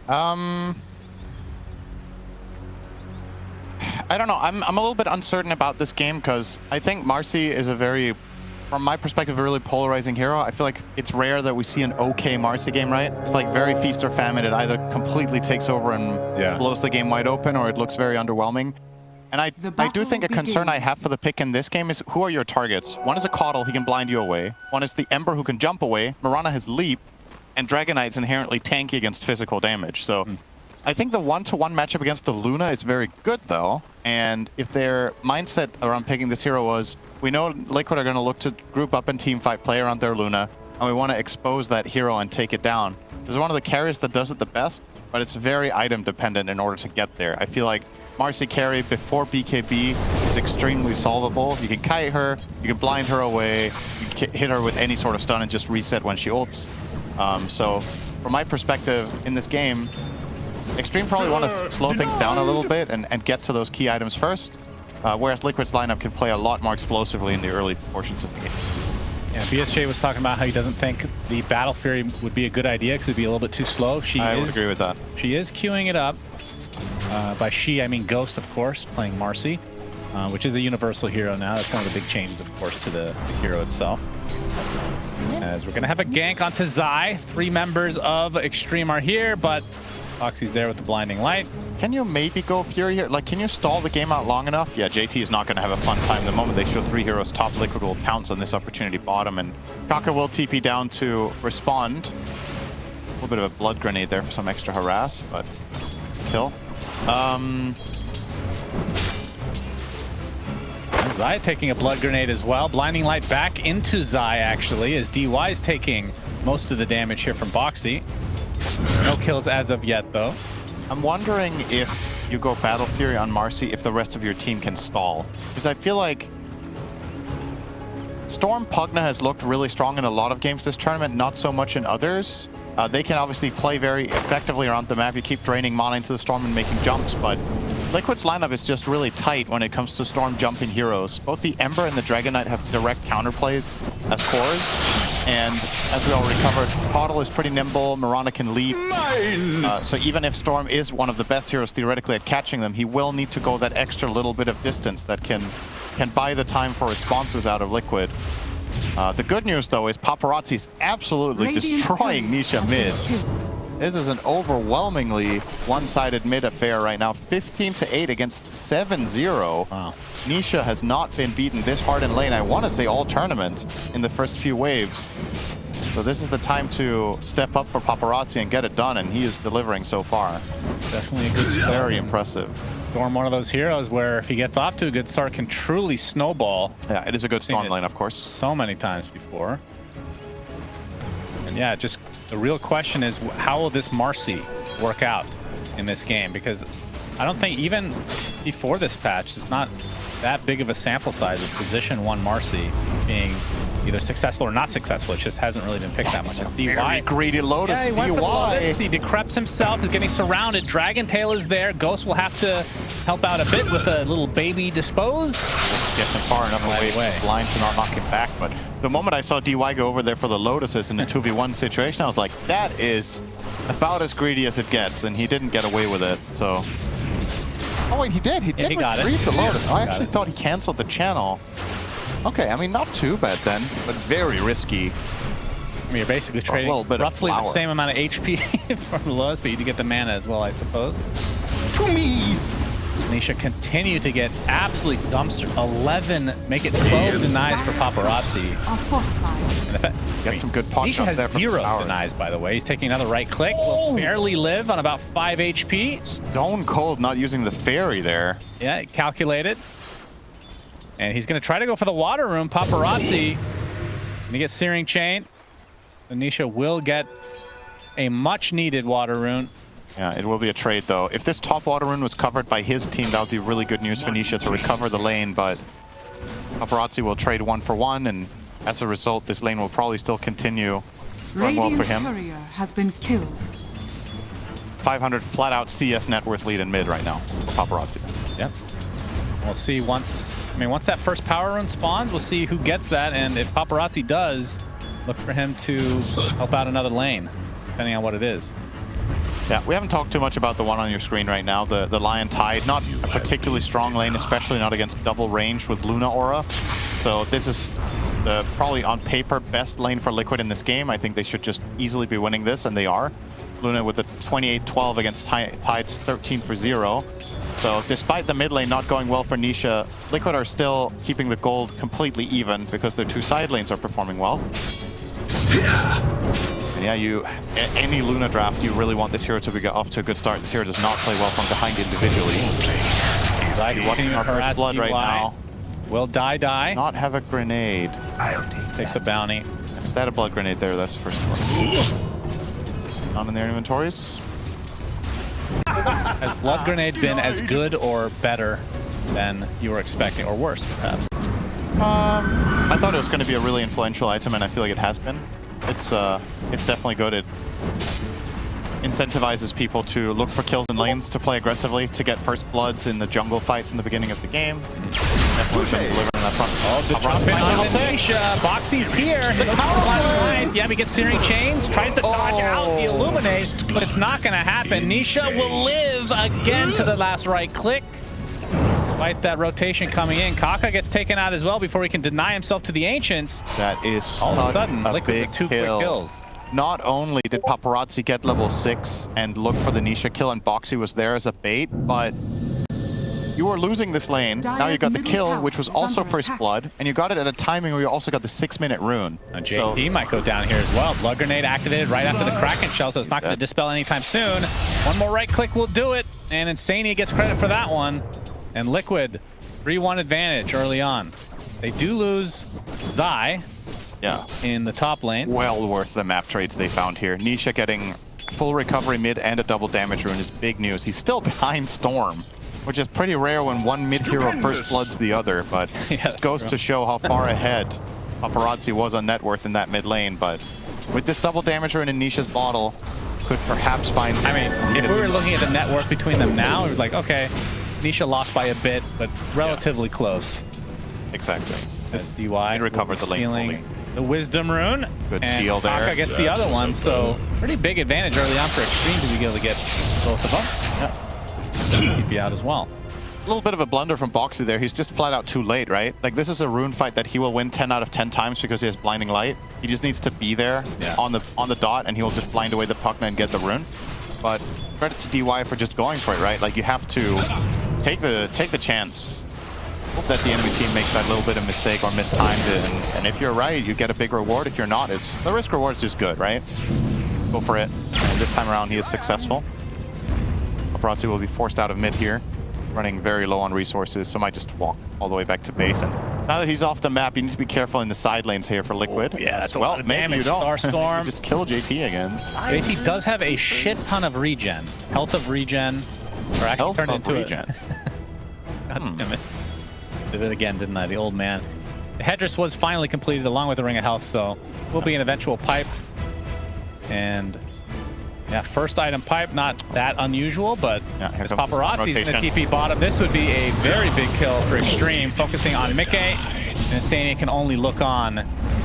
I don't know. I'm a little bit uncertain about this game because I think Marci is a very, from my perspective, a really polarizing hero. I feel like it's rare that we see an okay Marci game, right? It's like very feast or famine. It either completely takes over and blows the game wide open, or it looks very underwhelming. And I do think a concern I have for the pick in this game is who are your targets? One is a Caudle, he can blind you away. One is the Ember, who can jump away. Mirana has Leap, and Dragonite's inherently tanky against physical damage. So I think the one-to-one matchup against the Luna is very good, though. And if their mindset around picking this hero was, we know Liquid are going to look to group up and team fight, play around their Luna, and we want to expose that hero and take it down. This is one of the carries that does it the best, but it's very item dependent in order to get there. I feel like Marci carry before BKB is extremely solvable. You can kite her, you can blind her away, you can hit her with any sort of stun and just reset when she ults. So from my perspective in this game, Extreme probably want to slow things down a little bit and get to those key items first, whereas Liquid's lineup can play a lot more explosively in the early portions of the game. Yeah, BSJ was talking about how he doesn't think the Battle Fury would be a good idea because it'd be a little bit too slow. I would agree with that. She is queuing it up. By she, I mean Ghost, of course, playing Marci, which is a universal hero now. That's one of the big changes, of course, to the hero itself. As we're going to have a gank onto Zai. 3 members of Extreme are here, but Foxy's there with the blinding light. Can you maybe go Fury here? Like, can you stall the game out long enough? Yeah, JT is not going to have a fun time. The moment they show 3 heroes top, Liquid will pounce on this opportunity bottom, and Kaka will TP down to respond. A little bit of a blood grenade there for some extra harass, but kill. Zai taking a blood grenade as well. Blinding light back into Zai, actually, as DY is taking most of the damage here from Boxy. No kills as of yet, though. I'm wondering if you go Battle Fury on Marci, if the rest of your team can stall. Because I feel like Storm Pugna has looked really strong in a lot of games this tournament, not so much in others. They can obviously play very effectively around the map. You keep draining mana into the Storm and making jumps, but Liquid's lineup is just really tight when it comes to Storm jumping heroes. Both the Ember and the Dragonite have direct counterplays as cores, and as we already covered, Caudle is pretty nimble, Mirana can leap. So even if Storm is one of the best heroes theoretically at catching them, he will need to go that extra little bit of distance that can buy the time for responses out of Liquid. The good news, though, is Paparazzi's absolutely destroying Nisha mid. This is an overwhelmingly one-sided mid affair right now. 15-8 against 7-0. Wow. Nisha has not been beaten this hard in lane, I want to say all tournament, in the first few waves. So this is the time to step up for Paparazzi and get it done, and he is delivering so far. Definitely a good start. Very impressive. Storm, one of those heroes where if he gets off to a good start, can truly snowball. Yeah, it is a good Storm lane, of course. So many times before. And yeah, just the real question is, how will this Marci work out in this game? Because I don't think even before this patch, it's not that big of a sample size of position 1 Marci being either successful or not successful. It just hasn't really been picked that much. As DY. Greedy Lotus. Yeah, he went for the Lotus. He decreps himself. He's getting surrounded. Dragon Tail is there. Ghost will have to help out a bit with a little baby dispose. Gets him far enough away. Blind to not knock him back. But the moment I saw DY go over there for the Lotuses in a 2v1 situation, I was like, that is about as greedy as it gets. And he didn't get away with it. So. Oh wait, he did. He did retrieve the Lotus. I actually thought he canceled the channel. Okay, I mean, not too bad then, but very risky. I mean, you're basically trading roughly the same amount of HP for the Lotus, but you get the mana as well, I suppose. To me! Nisha continue to get absolutely dumpstered. 11, make it 12 denies for Paparazzi. And if that, get some good punch Nisha up there has 0 denies, by the way. He's taking another right click. Will barely live on about 5 HP. Stone cold not using the fairy there. Yeah, calculated. And he's going to try to go for the water room. Paparazzi going to get Searing Chain. Nisha will get a much-needed water rune. Yeah, it will be a trade, though. If this top water rune was covered by his team, that would be really good news for Nisha to recover the lane, but Paparazzi will trade 1 for 1, and as a result, this lane will probably still continue to run well for him. Courier has been killed. 500 flat-out CS net worth lead in mid right now for Paparazzi. Yep. We'll see once that first power rune spawns, we'll see who gets that, and if Paparazzi does, look for him to help out another lane, depending on what it is. Yeah, we haven't talked too much about the one on your screen right now, the Lion Tide. Not a particularly strong lane, especially not against double range with Luna Aura. So this is the probably on paper best lane for Liquid in this game. I think they should just easily be winning this, and they are. Luna with a 28-12 against Tide's 13-0. So despite the mid lane not going well for Nisha, Liquid are still keeping the gold completely even because their two side lanes are performing well. And yeah, any Luna draft, you really want this hero to be off to a good start. This hero does not play well from behind individually. He's watching our first blood right now. Will die. Not have a grenade. I'll take Take the bounty. If they had a blood grenade there, that's the first one. Not in their inventories. Has blood grenade been as good or better than you were expecting, or worse, perhaps? I thought it was going to be a really influential item, and I feel like it has been. It's definitely good. It incentivizes people to look for kills in lanes, to play aggressively, to get first bloods in the jungle fights in the beginning of the game. Definitely been delivering on that front. Oh, the jump in on Nisha. Boxy's here. The power. Yeah, he gets Searing Chains, tries to dodge out the Illuminate, but it's not going to happen. Nisha will live again to the last right click. Despite that rotation coming in, Kaka gets taken out as well before he can deny himself to the Ancients. That is all of a sudden Liquid with 2 quick kill. kills. Not only did Paparazzi get level 6 and look for the Nisha kill, and Boxy was there as a bait, but you were losing this lane. Now you got the kill, which was also first blood, and you got it at a timing where you also got the 6-minute rune. Now JT might go down here as well. Blood grenade activated right after the Kraken shell, so it's not going to dispel anytime soon. One more right click will do it, and Insania gets credit for that one. And Liquid, 3-1 advantage early on. They do lose Zai. Yeah, in the top lane. Well worth the map trades they found here. Nisha getting full recovery mid and a double damage rune is big news. He's still behind Storm, which is pretty rare when one mid hero first bloods the other, but it goes to show how far ahead Paparazzi was on net worth in that mid lane. But with this double damage rune in Nisha's bottle, could perhaps find... I mean, if we were looking at the net worth between them now, it was like, okay, Nisha lost by a bit, but relatively close. Exactly. This DY recovered the lane fully. The Wisdom Rune. Good and steal there. Kaka gets the other one, so pretty big advantage early on for Extreme to be able to get both of them. Yeah. TP out as well. A little bit of a blunder from Boxy there. He's just flat out too late, right? Like, this is a rune fight that he will win 10 out of 10 times because he has Blinding Light. He just needs to be there on the dot, and he will just blind away the Pugna and get the rune. But credit to DY for just going for it, right? Like, you have to take the chance. Hope that the enemy team makes that little bit of mistake or mistimed it, and if you're right, you get a big reward. If you're not, it's the risk reward is just good, right? Go for it. And this time around, he is successful. Paparazzi will be forced out of mid here, running very low on resources, so might just walk all the way back to base. And now that he's off the map, you need to be careful in the side lanes here for Liquid. Yeah, that's a lot of damage. Starstorm. You just kill JT again. JT does have a shit ton of regen, health of regen, or actually Health turned of into regen. God damn it. Did it again, didn't I? The old man. The Hedris was finally completed along with the Ring of Health, so will be an eventual pipe. And yeah, first item pipe, not that unusual, but as Paparazzi's in the TP bottom, this would be a very big kill for Extreme, focusing on Mickey, and Insania can only look on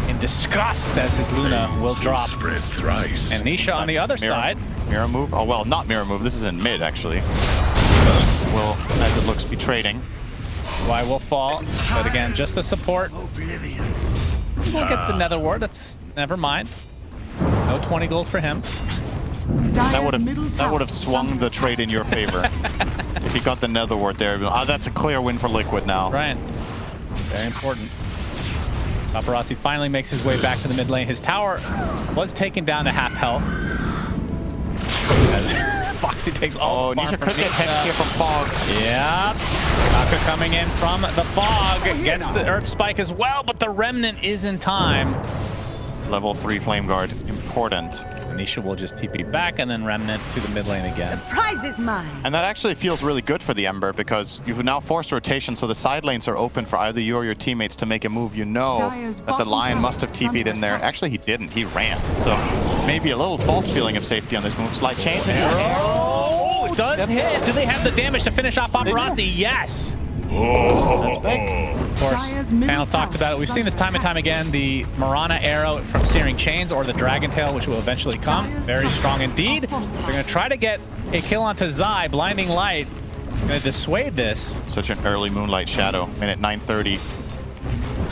in disgust as his Luna will drop. And Nisha on the other side. Mirror move? Oh, well, not mirror move. This is in mid, actually. Will, as it looks, be trading. Why will fall, but again, just the support. We'll get the Nether Ward. That's never mind. No 20 gold for him. That would have swung the trade in your favor if he got the Nether Ward there. That's a clear win for Liquid now. Right. Very important. Paparazzi finally makes his way back to the mid lane. His tower was taken down to half health. Foxy takes all the farm Nisha from could get head here from Fog. Yeah. Kaka coming in from the Fog. Gets the Earth Spike as well, but the Remnant is in time. Level 3 Flame Guard. Important. Nisha will just TP back and then Remnant to the mid lane again. The prize is mine. And that actually feels really good for the Ember because you've now forced rotation, so the side lanes are open for either you or your teammates to make a move. You know that the Lion must have TP'd in there. Actually, he didn't. He ran. So maybe a little false feeling of safety on this move. Slight change. Oh, does hit. Do they have the damage to finish off Paparazzi? Yes. That's big. Of course, panel talked about it. We've seen this time and time again. The Mirana arrow from Searing Chains or the Dragon Tail, which will eventually come. Very strong indeed. They're going to try to get a kill onto Zai. Blinding Light. Going to dissuade this. Such an early Moonlight Shadow. Minute 9:30.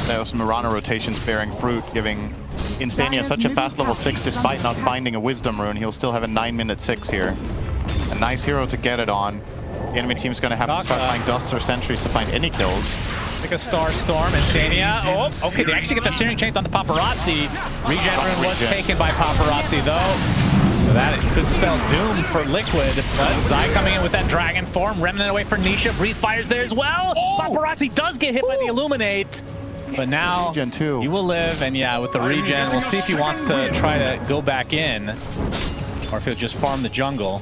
Those Mirana rotations bearing fruit, giving Insania such a fast level 6 despite not finding a Wisdom Rune. He'll still have a 9-minute 6 here. A nice hero to get it on. The enemy team's going to have to start finding Dusts or Sentries to find any kills. Pick a Star Storm, Insania. Oh, okay, they actually get the Searing Chains on the Paparazzi. Regen Rune was taken by Paparazzi, though. So that could spell doom for Liquid. But Zai coming in with that Dragon form. Remnant away for Nisha. Breathe Fire's there as well. Paparazzi does get hit by the Illuminate. But now he will live, and yeah, with the regen, we'll see if he wants to try to go back in, or if he'll just farm the jungle.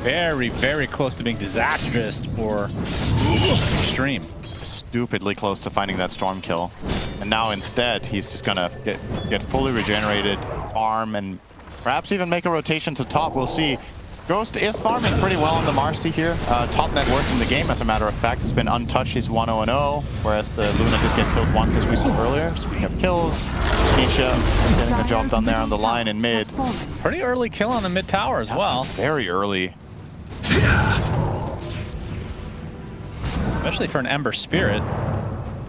Very, very close to being disastrous for Extreme. Stupidly close to finding that Storm kill. And now instead, he's just gonna get fully regenerated, farm, and perhaps even make a rotation to top. We'll see. Ghost is farming pretty well on the Marci here. Top net worth in the game, as a matter of fact, has been untouched. He's 1-0-0, whereas the Luna did get killed once, as we saw earlier. Speaking of kills, Nisha getting the job done there on the line in mid. Pretty early kill on the mid tower as well. Very early. Especially for an Ember Spirit.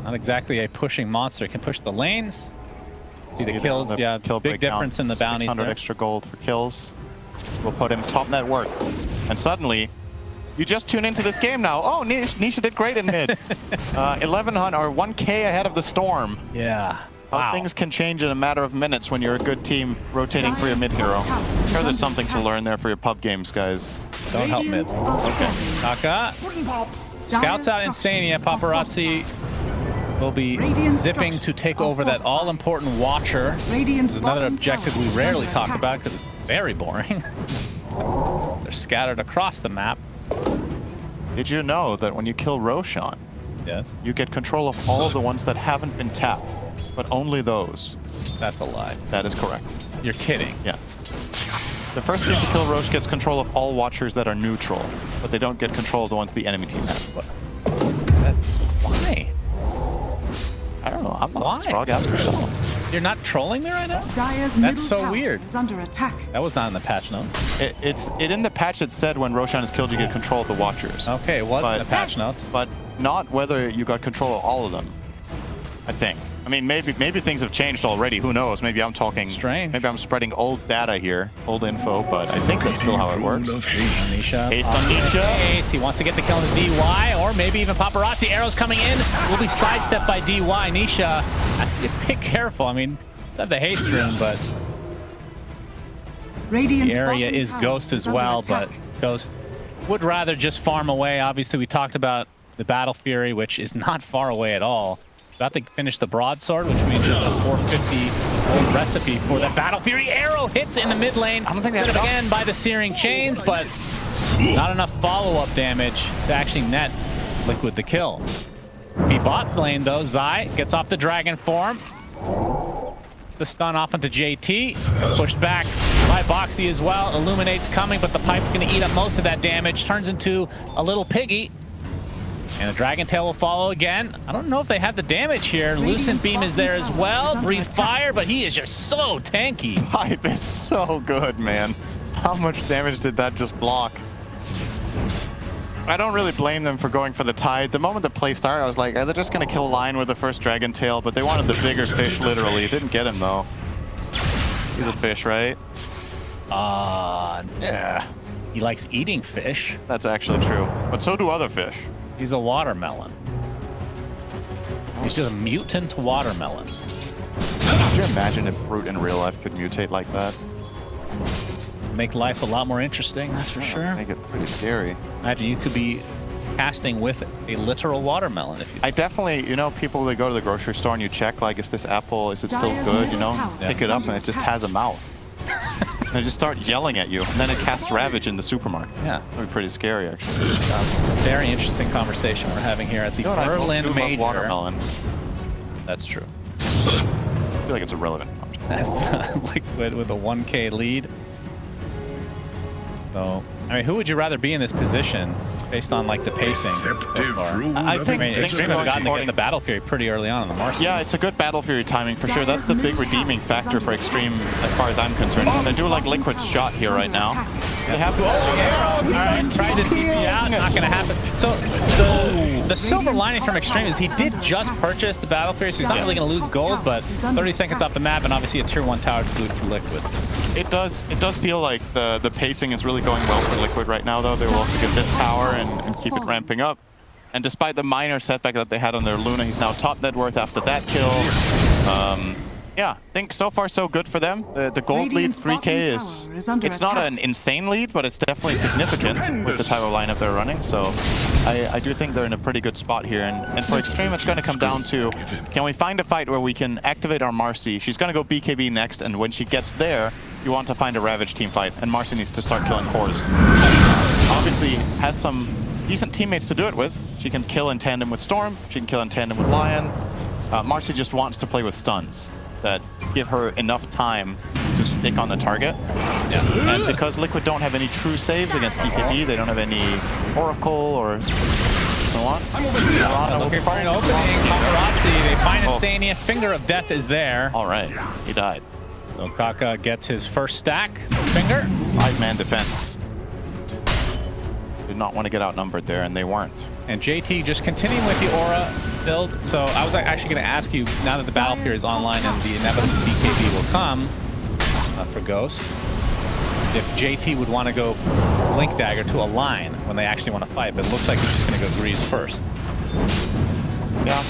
Not exactly a pushing monster. Can push the lanes. See the kills, yeah, kill big difference in the bounties 600 there. extra gold for kills. We'll put him top net worth. And suddenly, you just tune into this game now. Oh, Nisha did great in mid. 1100 or 1K ahead of the Storm. Yeah. How things can change in a matter of minutes when you're a good team rotating for your mid hero. I'm sure there's something to learn there for your pub games, guys. Don't help mid. Okay. Taka. Scouts out Insania. Paparazzi will be zipping to take over that all-important Watcher. This is another objective we rarely talk about because it's very boring. They're scattered across the map. Did you know that when you kill Roshan, yes, you get control of all of the ones that haven't been tapped, but only those? That's a lie. That is correct. You're kidding. Yeah. The first team to kill Rosh gets control of all Watchers that are neutral, but they don't get control of the ones the enemy team has. Why? I don't know. I'm not strong. Ask yourself. You're not trolling me right now? That's so weird. Is under attack. That was not in the patch notes. It in the patch it said when Roshan is killed, you get control of the Watchers. Okay, it was in the patch notes. But not whether you got control of all of them, I think. I mean, maybe things have changed already. Who knows? Maybe I'm talking strange. Maybe I'm spreading old data here, old info, but I think that's still how it works. Nisha. Haste on Nisha. Haste. He wants to get the kill on the DY, or maybe even Paparazzi. Arrows coming in. Will be sidestepped by DY. Nisha has to get bit careful. I mean, they have the haste rune, but the area is Ghost as well, but Ghost would rather just farm away. Obviously, we talked about the Battle Fury, which is not far away at all. About to finish the broadsword, which means just a 450 old recipe for that Battle Fury. Arrow hits in the mid lane. I don't think that's again by the Searing Chains, but not enough follow-up damage to actually net Liquid the kill. The bot lane though, Zai gets off the dragon form. It's the stun off into JT. Pushed back by Boxy as well. Illuminate's coming, but the pipe's going to eat up most of that damage. Turns into a little piggy. And the Dragon Tail will follow again. I don't know if they have the damage here. Lucent Beam is there as well. Breathe Fire, but he is just so tanky. Pipe is so good, man. How much damage did that just block? I don't really blame them for going for the Tide. The moment the play started, I was like, they're just going to kill Lion with the first Dragon Tail, but they wanted the bigger fish, literally. It didn't get him, though. He's a fish, right? Yeah. He likes eating fish. That's actually true. But so do other fish. He's a watermelon. He's just a mutant watermelon. Could you imagine if fruit in real life could mutate like that? Make life a lot more interesting, that's for sure. Make it pretty scary. Imagine you could be casting with a literal watermelon. If you I definitely, you know, people that go to the grocery store and you check, like, is this apple, is it still good, you know? Pick it up and it just has a mouth. And they just start yelling at you, and then it casts Ravage in the supermarket. Yeah. That'd be pretty scary, actually. Very interesting conversation we're having here at the Berlin Major. Watermelon. That's true. I feel like it's irrelevant. That's Liquid with a 1K lead. So, I mean, who would you rather be in this position? based on like the pacing so far. I think Extreme have gotten to get the Battle Fury pretty early on in the Marci. Yeah, it's a good Battle Fury timing for sure. That's the big redeeming factor for Extreme as far as I'm concerned. They do like Liquid's shot here right now. They have to... Alright, tried to TP out, not gonna happen. So the silver lining from Extreme is he did just purchase the Battle Fury, so he's not really gonna lose gold, but 30 seconds off the map and obviously a tier 1 tower exclude for Liquid. It does feel like the pacing is really going well for Liquid right now, though. They will also get this tower and keep it ramping up. And despite the minor setback that they had on their Luna, he's now top net worth after that kill. Yeah, I think so far so good for them. The gold lead 3K is it's not an insane lead, but it's definitely significant with the type of lineup they're running. So I do think they're in a pretty good spot here. And for Extreme, it's going to come down to, can we find a fight where we can activate our Marci? She's going to go BKB next, and when she gets there, you want to find a Ravage team fight, and Marci needs to start killing cores. Obviously has some decent teammates to do it with. She can kill in tandem with Storm, she can kill in tandem with Lion. Marci just wants to play with stuns that give her enough time to stick on the target. Yeah. And because Liquid don't have any true saves against BKB, they don't have any Oracle or so on. Looking for an opening. Paparazzi, they find Instania. Finger of Death is there. All right, he died. So Kaka gets his first stack. Finger. 5-man defense. Did not want to get outnumbered there, and they weren't. And JT just continuing with the aura build. So I was actually going to ask you, now that the Battle Fury is online and the inevitable BKB will come for Ghost, if JT would want to go Blink Dagger to a line when they actually want to fight, but it looks like he's just going to go Grease first. Yeah,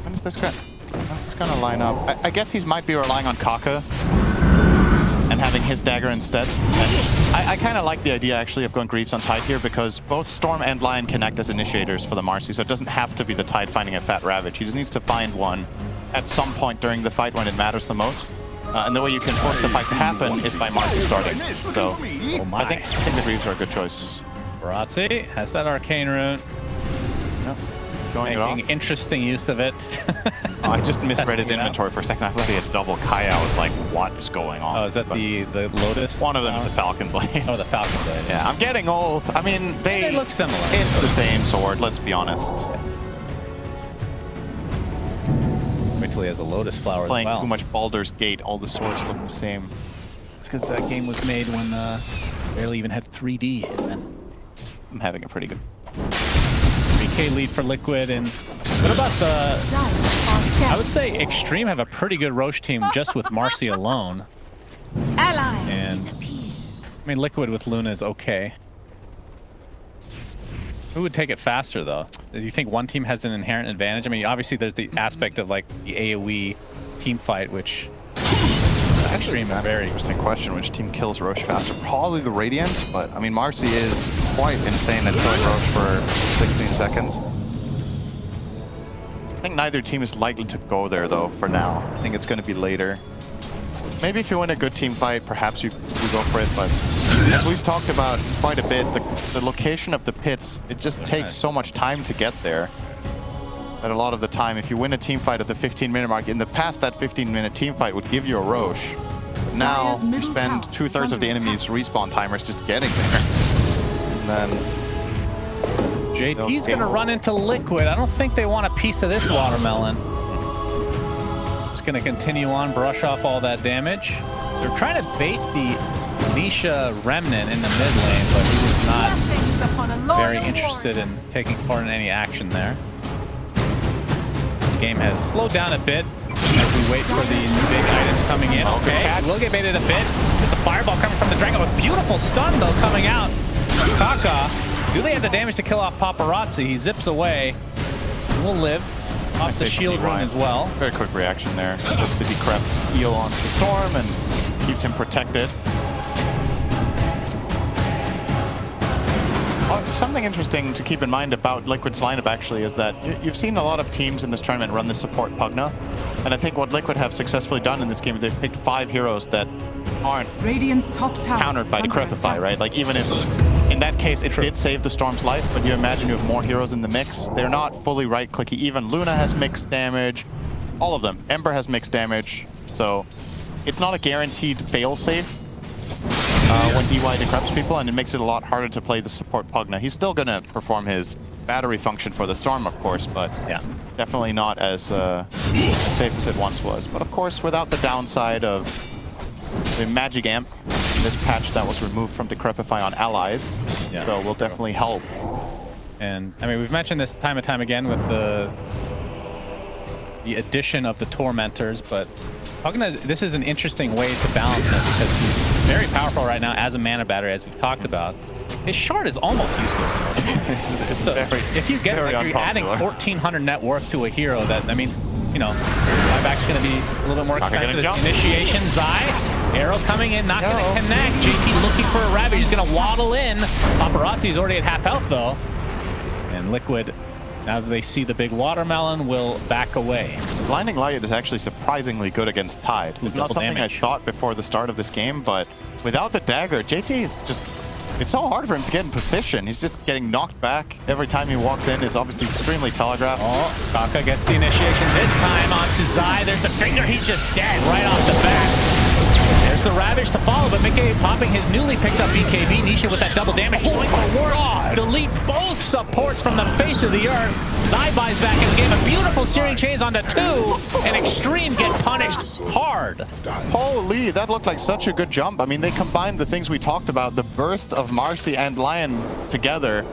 when is this going to line up? I guess he might be relying on Kaka and having his dagger instead. And I kind of like the idea actually of going Greaves on Tide here, because both Storm and Lion can act as initiators for the Marci, so it doesn't have to be the Tide finding a fat Ravage. He just needs to find one at some point during the fight when it matters the most. And the way you can force the fight to happen is by Marci starting. So I think the Greaves are a good choice. Paparazzi has that Arcane Rune. Yep. Making interesting use of it. Oh, I just misread his inventory for a second. I thought he had double Kaya. I was like, what is going on? Oh, is that the Lotus? One of them is a Falcon Blade. Oh, the Falcon Blade. Yeah, I'm getting old. I mean, they look similar. It's the same sword, let's be honest. Wait till he has a Lotus Flower Playing as well. too much Baldur's Gate, all the swords look the same. It's because that game was made when barely even had 3D. I'm having a pretty good 3K lead for Liquid. And what about I would say Extreme have a pretty good Roche team just with Marci alone. And I mean, Liquid with Luna is okay. Who would take it faster, though? Do you think one team has an inherent advantage? I mean, obviously there's the aspect of like the AoE team fight, which Extreme a very interesting question. Which team kills Roche faster? Probably the Radiant, but I mean, Marci is quite insane at killing Roche for 16 seconds. I think neither team is likely to go there, though, for now. I think it's going to be later. Maybe if you win a good team fight, perhaps you go for it, but as we've talked about quite a bit, the location of the pits, it just takes so much time to get there. That a lot of the time, if you win a team fight at the 15-minute mark, in the past that 15-minute team fight would give you a Roche. Now you spend 2/3 of the enemy's respawn timers just getting there. And then JT's gonna run into Liquid. I don't think they want a piece of this watermelon. Just gonna continue on, brush off all that damage. They're trying to bait the Nisha Remnant in the mid lane, but he was not very interested in taking part in any action there. The game has slowed down a bit as we wait for the big items coming in. Okay, we'll get baited a bit. With the fireball coming from the Dragon. A beautiful stun, though, coming out. Kaka, do they have the damage to kill off Paparazzi? He zips away. We'll live off the shield rune as well. Very quick reaction there. Just the decrep heal onto the Storm and keeps him protected. Something interesting to keep in mind about Liquid's lineup actually is that you've seen a lot of teams in this tournament run the support Pugna, and I think what Liquid have successfully done in this game is they've picked 5 heroes that aren't countered by Decrepify, right? Like, even if in that case it did save the Storm's life, but you imagine you have more heroes in the mix, they're not fully right-clicky. Even Luna has mixed damage, all of them. Ember has mixed damage, so it's not a guaranteed fail-safe. when EY decrypts people, and it makes it a lot harder to play the support Pugna. He's still going to perform his battery function for the Storm, of course, but yeah, definitely not as safe as it once was. But of course, without the downside of the Magic Amp, this patch that was removed from Decrepify on allies, yeah. So will definitely help. And I mean, we've mentioned this time and time again with the addition of the Tormentors, but Pugna, this is an interesting way to balance it because he's very powerful right now as a mana battery, as we've talked about. His shard is almost useless. It's very, if you get like, you're adding 1,400 net worth to a hero, that means, you know, buyback's going to be a little bit more expensive. Initiation, Zai, arrow coming in, not going to connect. JT looking for a Ravage, he's going to waddle in. Paparazzi's already at half health though, and Liquid, now that they see the big watermelon, will back away. Blinding Light is actually surprisingly good against Tide. It's not something I thought before the start of this game, but without the dagger, JT is just... It's so hard for him to get in position. He's just getting knocked back every time he walks in. It's obviously extremely telegraphed. Oh, Kaka gets the initiation this time onto Zai. There's the finger. He's just dead right off the bat. There's the Ravage to follow, but Mickey popping his newly picked up BKB. Nisha with that double damage. Going for Ward. Delete both supports from the face of the earth. Zai buys back in the game. A beautiful steering chains onto 2. And Extreme get punished hard. Holy, that looked like such a good jump. I mean, they combined the things we talked about, the burst of Marci and Lion together,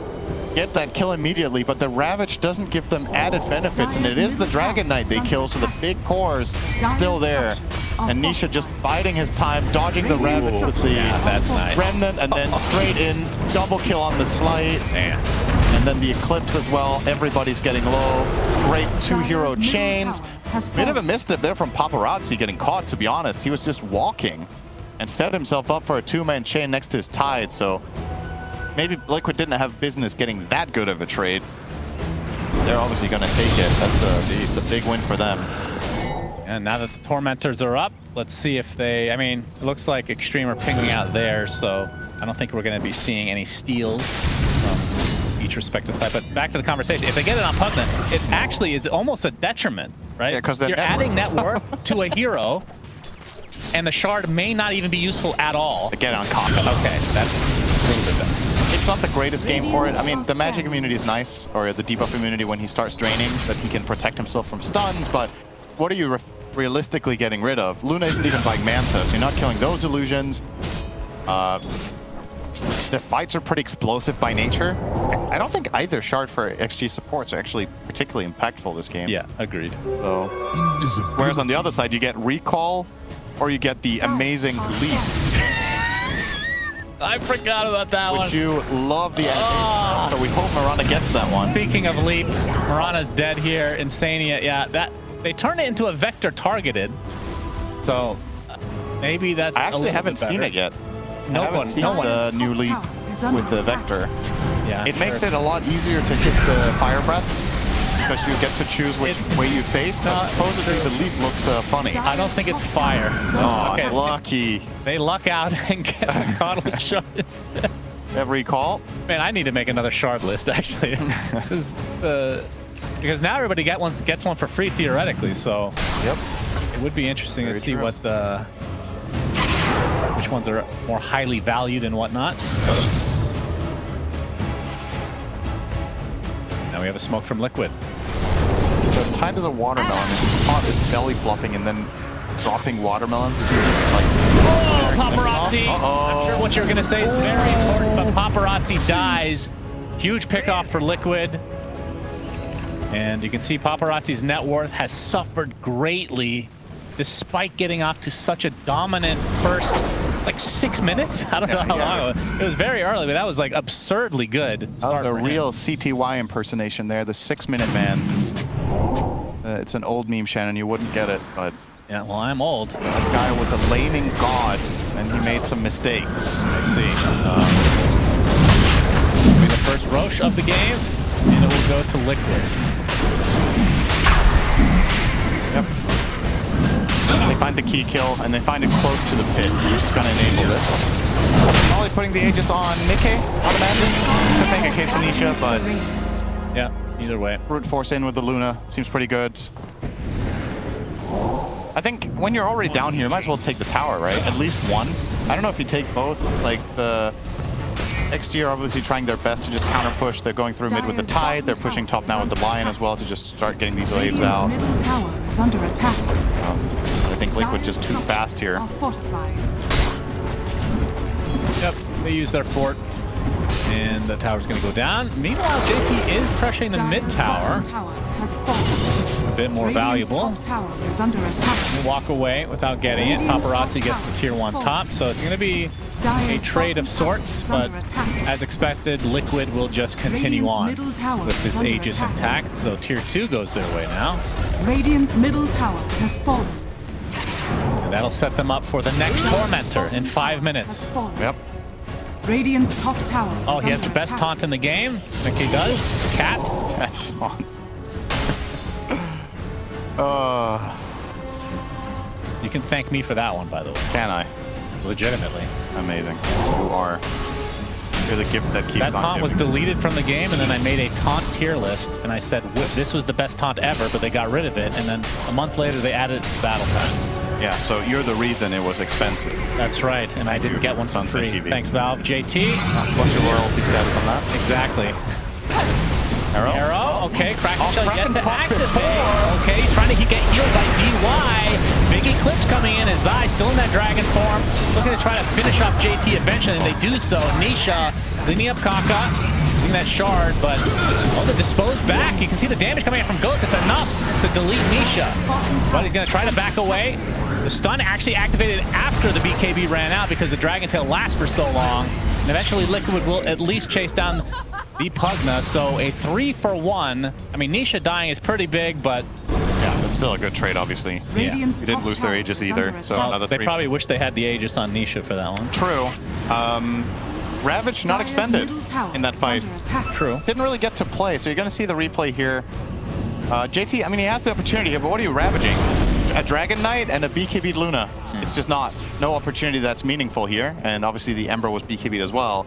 get that kill immediately, but the Ravage doesn't give them added benefits, and it is the Dragon Knight they kill, so the big core's still there. And Nisha just biding his time, dodging the Ravage with the Remnant, and then straight in, double kill on the Slight. And then the Eclipse as well. Everybody's getting low. Great 2-hero chains. Bit of a misstep there from Paparazzi getting caught, to be honest. He was just walking and set himself up for a 2-man chain next to his Tide, so maybe Liquid didn't have business getting that good of a trade. They're obviously going to take it. It's a big win for them. And now that the Tormentors are up, let's see if they... I mean, it looks like Extreme are pinging out there, so I don't think we're going to be seeing any steals from each respective side. But back to the conversation. If they get it on Pugna, it actually is almost a detriment, right? Yeah, because you're adding net worth to a hero, and the shard may not even be useful at all. Again on Kaka. Okay, that's a little bit better. It's not the greatest game for it. I mean, the magic immunity is nice, or the debuff immunity when he starts draining, that he can protect himself from stuns, but what are you realistically getting rid of? Luna isn't even buying Manta, so you're not killing those illusions. The fights are pretty explosive by nature. I don't think either shard for XG supports are actually particularly impactful this game. Yeah, agreed. So, whereas on the other side, you get Recall, or you get the amazing Leap. I forgot about that one. Would you love the ending? So we hope Mirana gets that one. Speaking of Leap, Mirana's dead here. Insania, yeah, that they turned it into a Vector targeted. So maybe that's I actually haven't seen it yet. No one, the new Leap with the Vector. Yeah, it makes it a lot easier to hit the Fire Breaths, because you get to choose which way you face, but supposedly the Leap looks funny. I don't think it's fire. Oh, okay. Lucky. They luck out and get the Coddle shard. Have Recall? Man, I need to make another shard list, actually. Because now everybody gets one for free, theoretically, so yep. It would be interesting to see what which ones are more highly valued and whatnot. Now we have a smoke from Liquid. So Tide is a watermelon, and his pot is belly flopping and then dropping watermelons. Is he just like... Oh, Paparazzi! I'm sure what you're going to say is very important, but Paparazzi dies. Huge pickoff for Liquid. And you can see Paparazzi's net worth has suffered greatly despite getting off to such a dominant first, like 6 minutes? I don't know how long. It was very early, but that was like absurdly good. That was a real CTY impersonation there, the 6-minute man. It's an old meme, Shannon. You wouldn't get it, but... Yeah, well, I'm old. That guy was a laning god, and he made some mistakes. I see. It'll be the first Roche of the game, and it will go to Liquid. Yep. They find the key kill, and they find it close to the pit, which is going to enable this. Probably putting the Aegis on Mickey, I'd imagine. Could make a case for Nisha, but... Yeah, either way. Brute force in with the Luna. Seems pretty good. I think when you're already down here, you might as well take the tower, right? At least one. I don't know if you take both. Like the XG are obviously trying their best to just counter push. They're going through mid with the Tide. They're pushing top now with the Lion as well to just start getting these waves out. Middle tower is under attack. I think Liquid just too fast here. Are fortified. Yep, they use their fort. And the tower's going to go down. Meanwhile, JT is pressuring the mid tower. A bit more valuable. Tower is under attack. We'll walk away without getting it. Paparazzi gets the tier 1 top, so it's going to be a trade of sorts, but as expected, Liquid will just continue on with this Aegis intact. So tier 2 goes their way now. Radiant's middle tower has fallen. And that'll set them up for the next Tormentor in 5 minutes. Yep. Radiant's top tower. Oh, he has the best taunt in the game. I think he does. Cat. That taunt. You can thank me for that one, by the way. Can I? Legitimately. Amazing. You are. You're the gift that keeps that on taunt was giving. deleted from the game, and then I made a taunt tier list, and I said this was the best taunt ever, but they got rid of it, and then a month later they added it to Battle Time. Yeah, so you're the reason it was expensive. That's right, and I didn't get one for free. Thanks, Valve. JT. What's your royalty status on that? Exactly. Arrow? Arrow, okay, Kraken shall get to activate. Okay, trying to get healed by DY. Big Eclipse coming in as Zai still in that dragon form. Looking to try to finish off JT eventually, and they do so. Nisha cleaning up Kaka, using that shard, but the dispose back. You can see the damage coming in from Ghost. It's enough to delete Nisha. But he's going to try to back away. The stun actually activated after the BKB ran out because the Dragon Tail lasts for so long. And eventually Liquid will at least chase down the Pugna. So a 3-for-1. I mean, Nisha dying is pretty big, but yeah, it's still a good trade, obviously. Yeah. They didn't lose their Aegis either. So another they probably wish they had the Aegis on Nisha for that one. True. Ravage not expended in that fight. True. Didn't really get to play, so you're going to see the replay here. JT, I mean, he has the opportunity here, but what are you ravaging? A Dragon Knight and a BKB'd Luna. It's just no opportunity that's meaningful here. And obviously the Ember was BKB'd as well.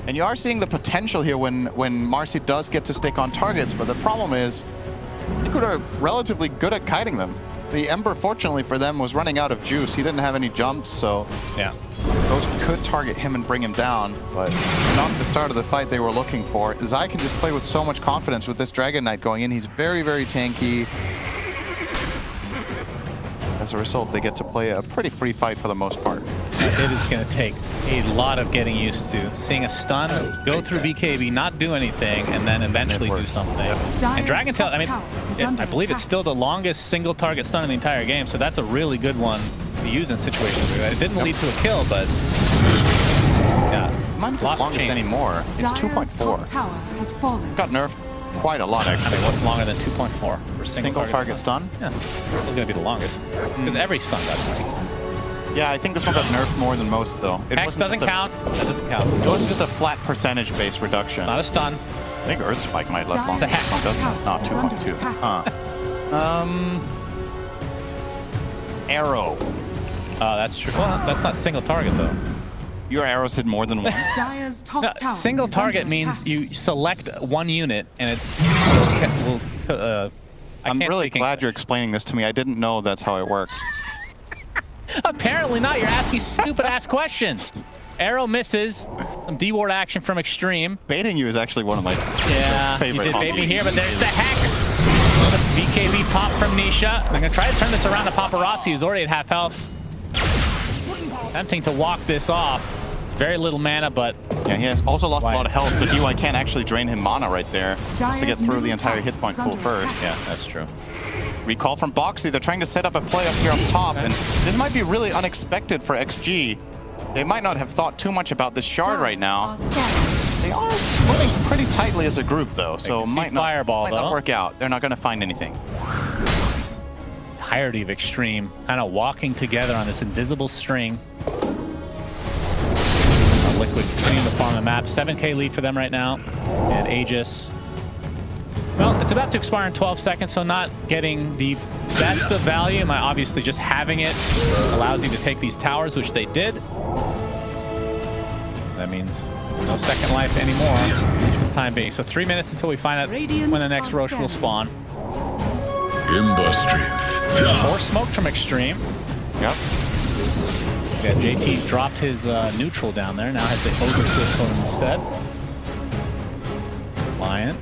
And you are seeing the potential here when Marci does get to stick on targets, but the problem is Liquid are relatively good at kiting them. The Ember, fortunately for them, was running out of juice. He didn't have any jumps, so yeah, those could target him and bring him down, but not the start of the fight they were looking for. Zai can just play with so much confidence with this Dragon Knight going in. He's very, very tanky. As a result, they get to play a pretty free fight for the most part. It is going to take a lot of getting used to seeing a stun go through BKB, not do anything, and then eventually do something. And Dragon Tail, I mean, I believe it's still the longest single target stun in the entire game, so that's a really good one to use in situations like that. It didn't lead to a kill, but yeah, It might be the longest anymore. It's 2.4. Tower has fallen. Got nerfed quite a lot, actually. I mean, what's longer than 2.4 for single target stun? Yeah, it's going to be the longest because every stun got nerfed. Yeah, I think this one got nerfed more than most, though. X doesn't count. That doesn't count. It wasn't just a flat percentage-based reduction. Not a stun. I think Earth Spike might last longer. It's a hex. Not 2.2. Huh. Arrow. Oh, that's true. Well, that's not single target, though. Your arrows hit more than one. Dire's top tower single is target under means attack. you select one unit and it will I'm really glad you're explaining this to me. I didn't know that's how it works. Apparently not. You're asking stupid-ass questions. Arrow misses. Some D-ward action from Extreme. Baiting you is actually one of my favorite. You did bait me here, but there's the Hex. The BKB pop from Nisha. I'm going to try to turn this around to Paparazzi, who's already at half health. Attempting to walk this off. It's very little mana, but... Yeah, he has also lost a lot of health, so DY can't actually drain him mana right there. Just to get through the entire hit point pool first. Yeah, that's true. Recall from Boxy. They're trying to set up a play up here up top, and this might be really unexpected for XG. They might not have thought too much about this shard right now. They are moving pretty tightly as a group, though, so might not work out. They're not going to find anything. Entirety of Extreme, kind of walking together on this invisible string. Liquid continuing to farm the map. 7K lead for them right now. And Aegis. Well, it's about to expire in 12 seconds, so not getting the best of value. Obviously, just having it allows you to take these towers, which they did. That means no second life anymore, at least for the time being. So 3 minutes until we find out when the next Roche will spawn. Ember strength. More smoke from Extreme. Yep. Yeah, JT dropped his neutral down there. Now has the Overseer Cone instead. Lion.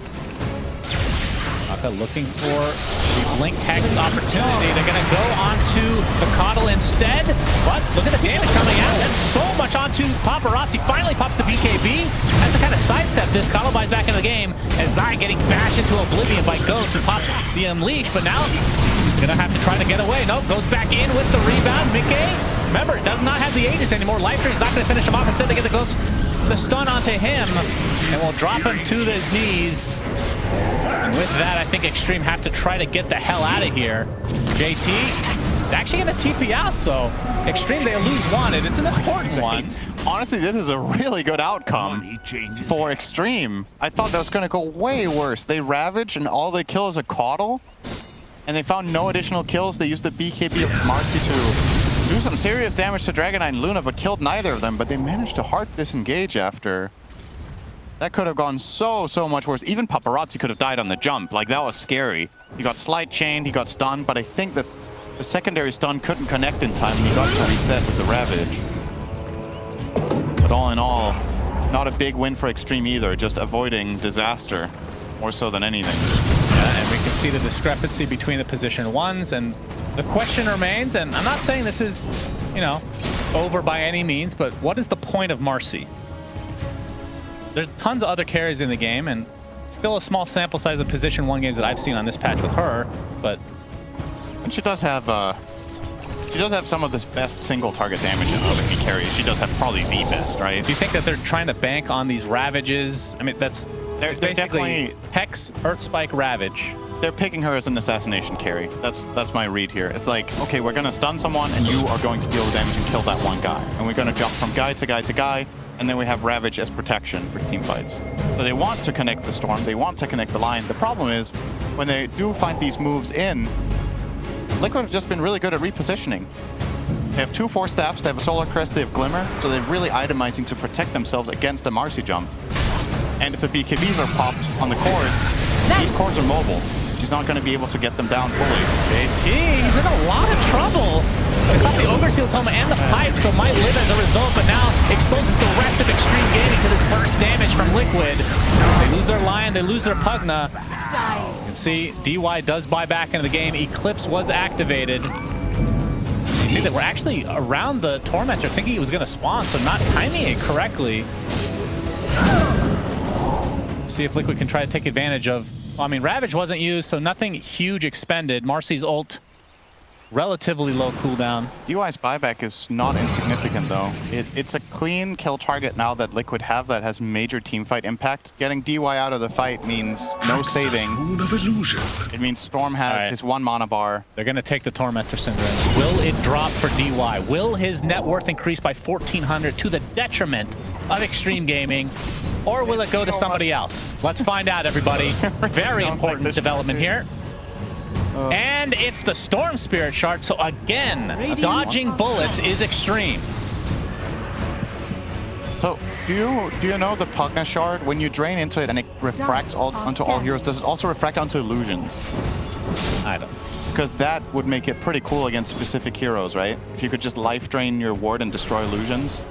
Aka looking for the Blink Hex opportunity. They're going to go onto the Coddle instead. But look at the damage coming out. That's so much onto Paparazzi. Finally pops the BKB. Has to kind of sidestep this. Coddle buys back in the game. As Zai getting bashed into oblivion by Ghost, who pops the Unleash. But now he's going to have to try to get away. Nope, goes back in with the rebound. Mickey, remember, does not have the Aegis anymore. Life Drain's not going to finish him off. Instead, they get the Ghost, the stun onto him. And will drop him to his knees. And with that, I think Extreme have to try to get the hell out of here. JT actually going to TP out, so Extreme, they lose one, and it's an important one. Honestly, this is a really good outcome for Extreme. I thought that was going to go way worse. They ravage, and all they kill is a Coddle, and they found no additional kills. They used the BKB of Marci to do some serious damage to Dragonite and Luna, but killed neither of them. But they managed to hard disengage after. That could have gone so much worse. Even Paparazzi could have died on the jump. Like, that was scary. He got slide chained, he got stunned, but I think that the secondary stun couldn't connect in time, and he got to reset with the Ravage. But all in all, not a big win for Extreme either, just avoiding disaster, more so than anything. Yeah, and we can see the discrepancy between the position ones, and the question remains, and I'm not saying this is, you know, over by any means, but what is the point of Marci? There's tons of other carries in the game, and still a small sample size of position 1 games that I've seen on this patch with her, but... And she does have some of this best single target damage in other key carries. She does have probably the best, right? Do you think that they're trying to bank on these Ravages? I mean, that's they're definitely Hex, Earth Spike, Ravage. They're picking her as an assassination carry. That's my read here. It's like, okay, we're gonna stun someone, and you are going to deal the damage and kill that one guy, and we're gonna jump from guy to guy to guy. And then we have Ravage as protection for team fights. So they want to connect the Storm, they want to connect the line. The problem is, when they do find these moves in, Liquid have just been really good at repositioning. They have 2 Force Staffs, they have a Solar Crest, they have Glimmer, so they're really itemizing to protect themselves against the Marci jump. And if the BKBs are popped on the cores, these cores are mobile. She's not going to be able to get them down fully. JT, he's in a lot of trouble. It's not the Overseal Toma and the Pipe, so might live as a result, but now exposes the rest of Extreme Gaming to this burst damage from Liquid. They lose their Lion, they lose their Pugna. You can see DY does buy back into the game. Eclipse was activated. You see that we're actually around the Tormentor thinking he was going to spawn, so not timing it correctly. See if Liquid can try to take advantage of... I mean, Ravage wasn't used, so nothing huge expended. Marci's ult, relatively low cooldown. DY's buyback is not insignificant, though. It's a clean kill target now that Liquid have that has major teamfight impact. Getting DY out of the fight means no saving. It means Storm has his 1 mana bar. They're going to take the Tormentor Syndrome. Will it drop for DY? Will his net worth increase by 1,400 to the detriment of Extreme Gaming? Or will it go to somebody else? Let's find out, everybody. Very important development here. And it's the Storm Spirit Shard, so again, dodging bullets is Extreme. So, do you know the Pugna Shard? When you drain into it and it refracts onto all heroes, does it also refract onto illusions? I don't. Because that would make it pretty cool against specific heroes, right? If you could just life drain your ward and destroy illusions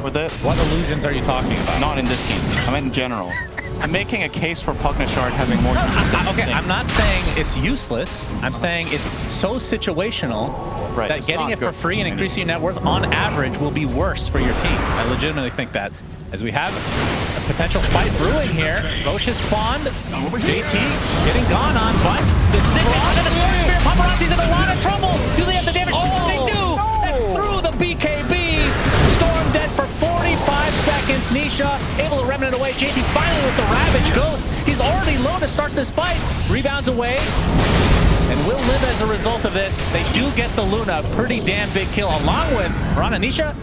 with it. What illusions are you talking about? Not in this game. I meant in general. I'm making a case for Pugna Shard having more uses than okay, I'm not saying it's useless. I'm saying it's so situational that getting it for free and increasing your net worth on average will be worse for your team. I legitimately think that. As we have a potential fight brewing here. Roche has spawned. JT getting gone on, but the Sigma, Paparazzi's in a lot of trouble. Do they have the damage? They do! That threw the BKB. Storm dead for 45 seconds. Nisha able to remnant away. JT finally with the Ravage Ghost. He's already low to start this fight. Rebounds away. And will live as a result of this. They do get the Luna. Pretty damn big kill along with Rana. Nisha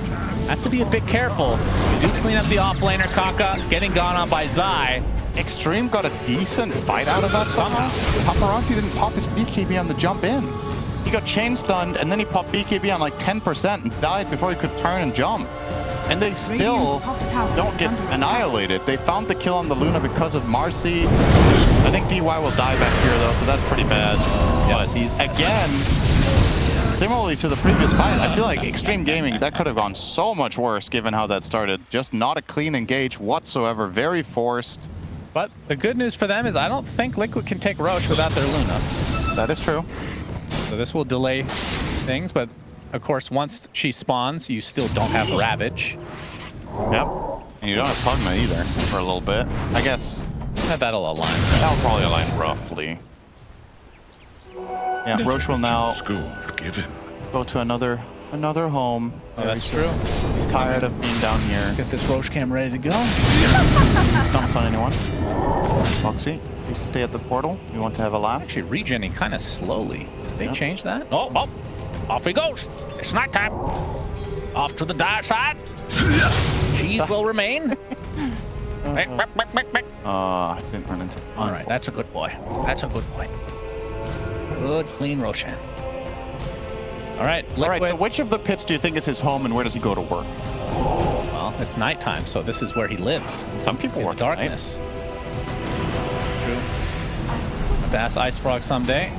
has to be a bit careful. They do clean up the offlaner. Kaka getting gone on by Zai. Extreme got a decent fight out of that somehow. Paparazzi didn't pop his BKB on the jump in. He got chain stunned and then he popped BKB on like 10% and died before he could turn and jump. And they still Radiant's top tower don't is get under attack. annihilated. They found the kill on the Luna because of Marci. I think DY will die back here, though, so that's pretty bad. Yeah, But he's, again, similarly to the previous fight, I feel like Extreme Gaming, that could have gone so much worse given how that started. Just not a clean engage whatsoever. Very forced. But the good news for them is I don't think Liquid can take Roche without their Luna. That is true. So this will delay things, but of course, once she spawns, you still don't have Ravage. Yep. And you don't have Pugna either for a little bit. I guess That'll align. that'll probably align roughly. Yeah, Roche will now School given. go to another home. Oh, that's true. He's tired of being down here. Get this Roche cam ready to go. Stumps on anyone. Moxie, please stay at the portal. We want to have a laugh. Actually, regenning kind of slowly. Did they Yeah. change that? Oh, off he goes. It's nighttime. Off to the dire side. Cheese will remain. I didn't run into. All right, that's a good boy. That's a good boy. Good, clean Roshan. All right, Liquid. All right, so which of the pits do you think is his home, and where does he go to work? Well, it's nighttime, so this is where he lives. Some people In work the at night. darkness. True. Have to ask Ice Frog someday.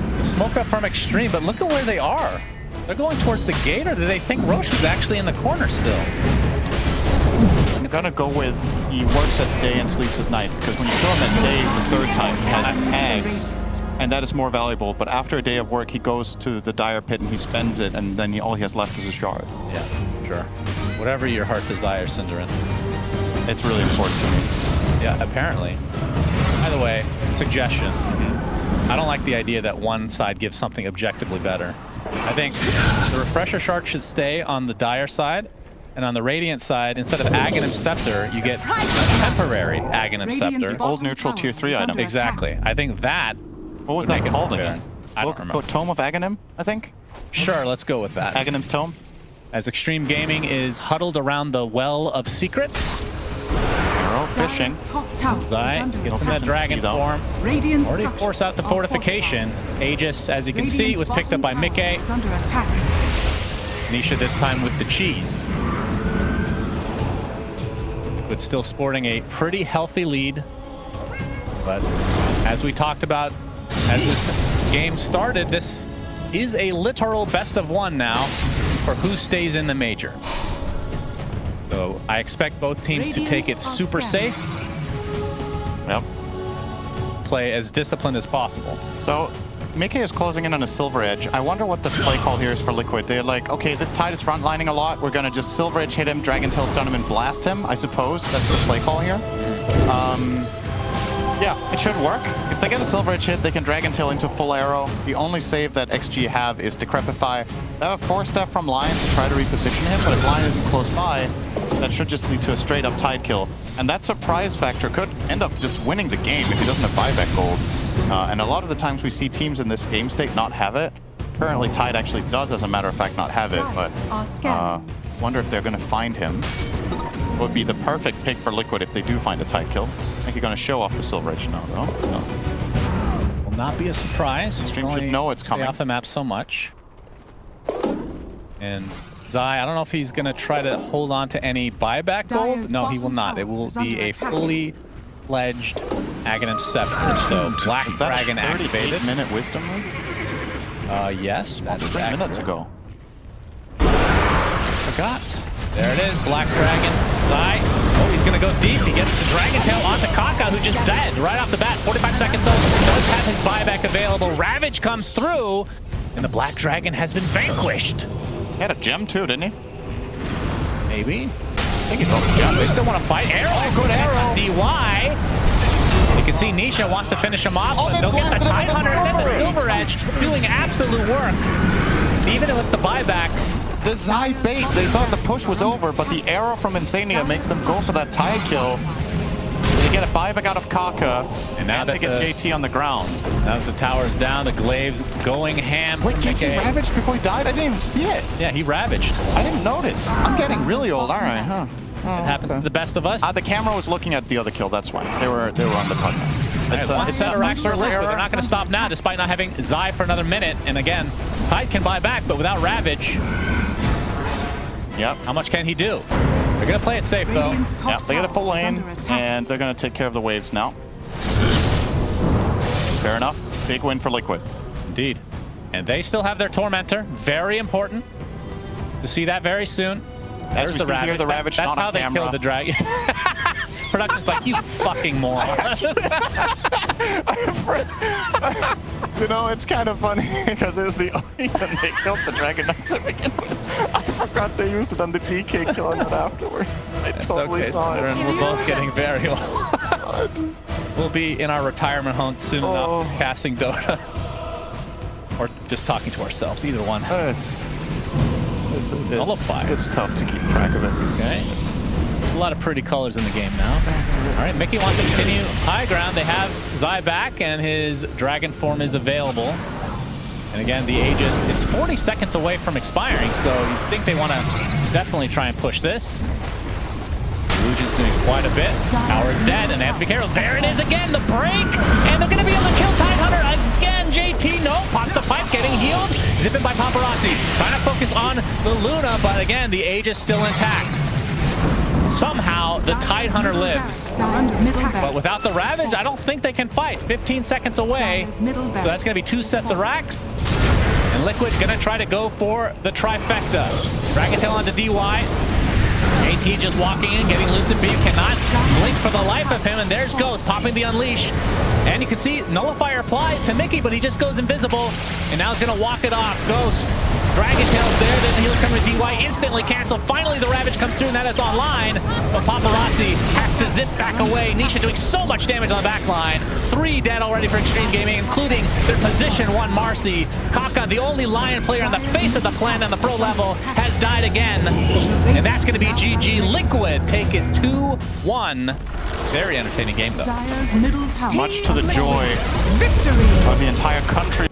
Smoke up from Extreme, but look at where they are. They're going towards the gate, or do they think Roche is actually in the corner still? I'm gonna go with he works at day and sleeps at night, because when you kill him at day the third time, he has tags, and that is more valuable. But after a day of work, he goes to the dire pit and he spends it, and then all he has left is a shard. Yeah, sure. Whatever your heart desires, Cinderin. It's really important to me. Yeah, apparently. By the way, suggestion. I don't like the idea that one side gives something objectively better. I think the Refresher Shard should stay on the Dire side, and on the Radiant side, instead of Aghanim Scepter, you get temporary Aghanim Radiant's Scepter. bottom Old neutral tower tier 3 is item. under Exactly. attack. I think that What was would that make it called fair. again? I don't remember. Tome of Aghanim, I think? Sure, let's go with that. Aghanim's Tome? As Extreme Gaming is huddled around the Well of Secrets, Arrow fishing. Dire's top tower is Zai under gets in that attack. dragon Though. form. Radiant Already structures forced out the are fortification. fortified. Aegis, as you can see, Radiant's was picked up by bottom tower Mickey. is under attack. Nisha this time with the cheese. But still sporting a pretty healthy lead. But as we talked about, as this game started, this is a literal best of one now for who stays in the major. So I expect both teams to take it super safe, Yep. play as disciplined as possible. So, Mickey is closing in on a Silver Edge. I wonder what the play call here is for Liquid. They're like, okay, this Tide is frontlining a lot. We're gonna just Silver Edge hit him, Dragon Tail stun him, and blast him, I suppose. That's the play call here. Yeah, it should work. If they get a Silver Edge hit, they can Dragon Tail into full arrow. The only save that XG have is Decrepify. They have a 4-step from Lion to try to reposition him, but if Lion isn't close by, that should just lead to a straight up Tide kill. And that surprise factor could end up just winning the game if he doesn't have buyback gold. And a lot of the times we see teams in this game state not have it. Currently, Tide actually does, as a matter of fact, not have it, but wonder if they're going to find him. Would be the perfect pick for Liquid if they do find a Tide kill. I think you're going to show off the Silver Edge now, though. No. Will not be a surprise. Extreme Only should know it's stay coming. off the map so much. And Zai, I don't know if he's going to try to hold on to any buyback gold. Dire's No, he will bottom not. It tower will is be under a attack. fully fledged Aghanim Scepter. So Black Is that Dragon a activated. 38-minute wisdom move? Yes, that is 3 minutes accurate. ago. Forgot. There it is, Black Dragon. Zai. Oh, he's gonna go deep. He gets the Dragon Tail onto Kaka, who just dead right off the bat. 45 seconds though. Does have his buyback available. Ravage comes through, and the Black Dragon has been vanquished. He had a gem too, didn't he? Maybe. I think he dropped a gem. They still want to fight. Arrow. good arrow. DY. You can see Nisha wants to finish him off, but they'll get the Tidehunter and then the Silver Edge doing absolute work. Even with the buyback, The Zai bait, they thought the push was over, but the arrow from Insania makes them go for that Tide kill. They get a buyback out of Kaka, And now they that get the- JT on the ground. now that the tower's down, the Glaive's going ham. Wait, for JT Mickey. ravaged before he died? I didn't even see it. Yeah, he ravaged. I didn't notice. I'm getting really old, all right, huh? It happens to the best of us. The camera was looking at the other kill, that's why. They were on the Pugna. It's a rack for Liquid. They're not going to stop now, despite not having Zai for another minute. And again, Tide can buy back, but without Ravage. Yep. How much can he do? They're going to play it safe, though. Radiant's top Yep, they get a full tower is lane, under attack. and they're going to take care of the waves now. Fair enough. Big win for Liquid. Indeed. And they still have their Tormentor. Very important to see that very soon. As we see here, the Ravage That's not how on they camera. killed the dragon. Production's like, you fucking moron. You know, it's kind of funny because it was the reason they killed the Dragon Knight to begin with. I forgot they used it on the DK killing it afterwards. I totally Okay, saw Slytherin, it. we're both getting very old. We'll be in our retirement homes soon enough, just casting Dota. Or just talking to ourselves, either one. It's tough to keep track of it. Okay. A lot of pretty colors in the game now. All right, Mickey wants to continue high ground. They have Zai back, and his dragon form is available. And again, the Aegis, it's 40 seconds away from expiring, so you think they want to definitely try and push this. Illusion's doing quite a bit. Tower's dead, and they have to be careful. There it is again, the break! And they're going to be able to kill Tidehunter again. JT, no, pops the pipe, getting healed. Zipping by Paparazzi. Trying to focus on the Luna, but again, the Aegis still intact. Somehow, the Tidehunter lives. But without the Ravage, I don't think they can fight. 15 seconds away. So that's going to be 2 sets of racks. And Liquid going to try to go for the trifecta. Dragon Tail onto DY. JT just walking in, getting loose and beam, cannot blink for the life of him, and there's Ghost popping the Unleash. And you can see Nullifier applied to Mickey, but he just goes invisible, and now he's going to walk it off. Ghost, Dragon Tail's there, then the heals coming to DY, instantly canceled. Finally, the Ravage comes through, and that is online, but Paparazzi has to zip back away. Nisha doing so much damage on the back line. 3 dead already for Extreme Gaming, including their position 1 Marci. Kaka, the only Lion player on the face of the planet on the pro level, has died again, and that's going to be GG. Liquid take it 2-1. Very entertaining game, though. Dire's middle tower. Much to the joy Victory. of the entire country.